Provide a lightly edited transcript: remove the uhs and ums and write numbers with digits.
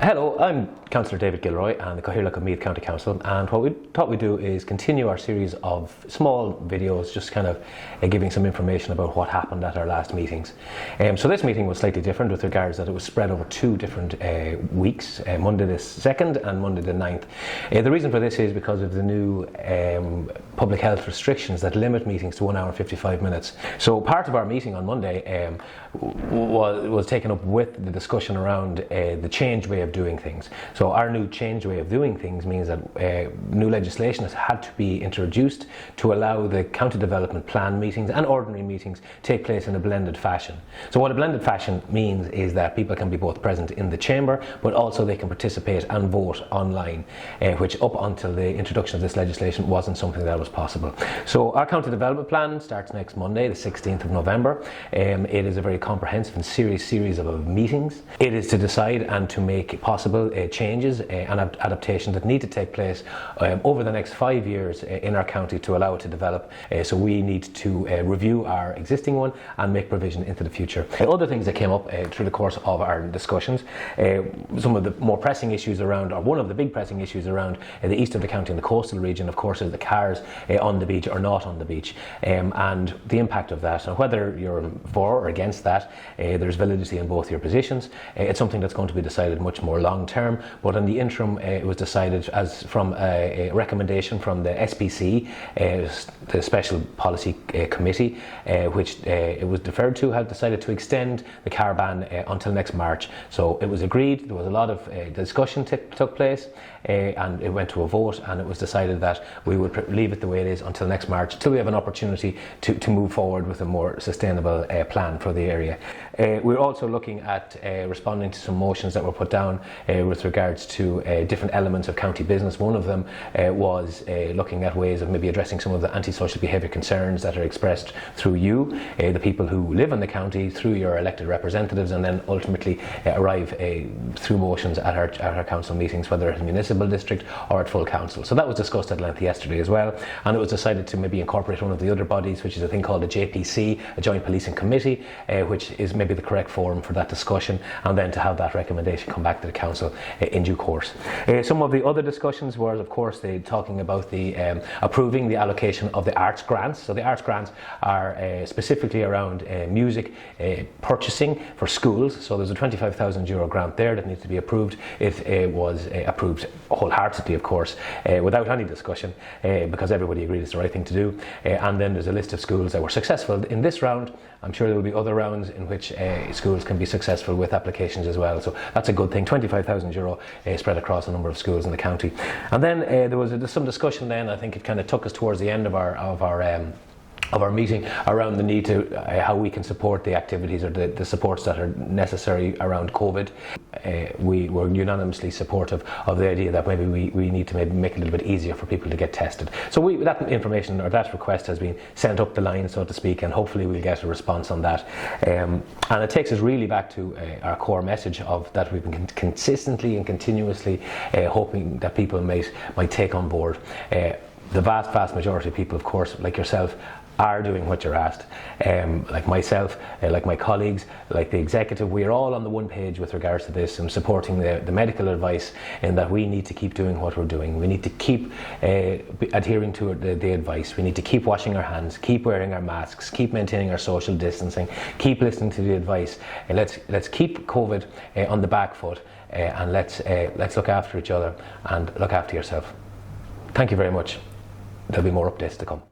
Hello, I'm Councillor David Gilroy and the Cathaoirleach of Meath County Council, and what we thought we'd do is continue our series of small videos just kind of giving some information about what happened at our last meetings. So this meeting was slightly different with regards that it was spread over two different weeks, Monday the 2nd and Monday the 9th. The reason for this is because of the new public health restrictions that limit meetings to 1 hour and 55 minutes. So part of our meeting on Monday was taken up with the discussion around the change way of doing things. So our new change way of doing things means that new legislation has had to be introduced to allow the county development plan meetings and ordinary meetings take place in a blended fashion. So what a blended fashion means is that people can be both present in the chamber, but also they can participate and vote online, which up until the introduction of this legislation wasn't something that was possible. So our county development plan starts next Monday, the 16th of November. It is a very comprehensive and serious series of meetings. It is to decide and to make possible changes and adaptations that need to take place over the next 5 years in our county to allow it to develop. So we need to review our existing one and make provision into the future. Other things that came up through the course of our discussions, some of the more pressing issues around, or one of the big pressing issues around the east of the county and the coastal region, of course, is the cars on the beach or not on the beach, and the impact of that, and whether you're for or against that. There's validity in both your positions. It's something that's going to be decided much more long term, but in the interim it was decided as from a recommendation from the SPC, the Special Policy Committee, which it was deferred to, had decided to extend the car ban until next March. So it was agreed, there was a lot of discussion took place, and it went to a vote, and it was decided that we would leave it the way it is until next March, till we have an opportunity to move forward with a more sustainable plan for the area. We're also looking at responding to some motions that were put down with regards to different elements of county business. One of them was looking at ways of maybe addressing some of the antisocial behaviour concerns that are expressed through you, the people who live in the county, through your elected representatives, and then ultimately arrive through motions at our council meetings, whether at a municipal district or at full council. So that was discussed at length yesterday as well, and it was decided to maybe incorporate one of the other bodies, which is a thing called a JPC, a Joint Policing Committee, which is maybe the correct forum for that discussion, and then to have that recommendation come back to the council in due course. Some of the other discussions were, of course, talking about the approving the allocation of the arts grants. So the arts grants are specifically around music purchasing for schools. So there's a €25,000 grant there that needs to be approved. It was approved wholeheartedly, of course, without any discussion, because everybody agreed it's the right thing to do. And then there's a list of schools that were successful in this round. I'm sure there will be other rounds in which schools can be successful with applications as well. So that's a good thing. €25,000 spread across a number of schools in the county. And then there was some discussion then, I think it kind of took us towards the end of our meeting, around the need to how we can support the activities or the supports that are necessary around COVID. We were unanimously supportive of the idea that maybe we need to maybe make it a little bit easier for people to get tested. So that information, or that request, has been sent up the line, so to speak, and hopefully we'll get a response on that. And it takes us really back to our core message of that we've been consistently and continuously hoping that people might take on board. The vast majority of people, of course, like yourself, are doing what you're asked. Like myself, like my colleagues, like the executive, we are all on the one page with regards to this and supporting the medical advice, in that we need to keep doing what we're doing. We need to keep adhering to the advice. We need to keep washing our hands, keep wearing our masks, keep maintaining our social distancing, keep listening to the advice. Let's keep COVID on the back foot, and let's look after each other and look after yourself. Thank you very much. There'll be more updates to come.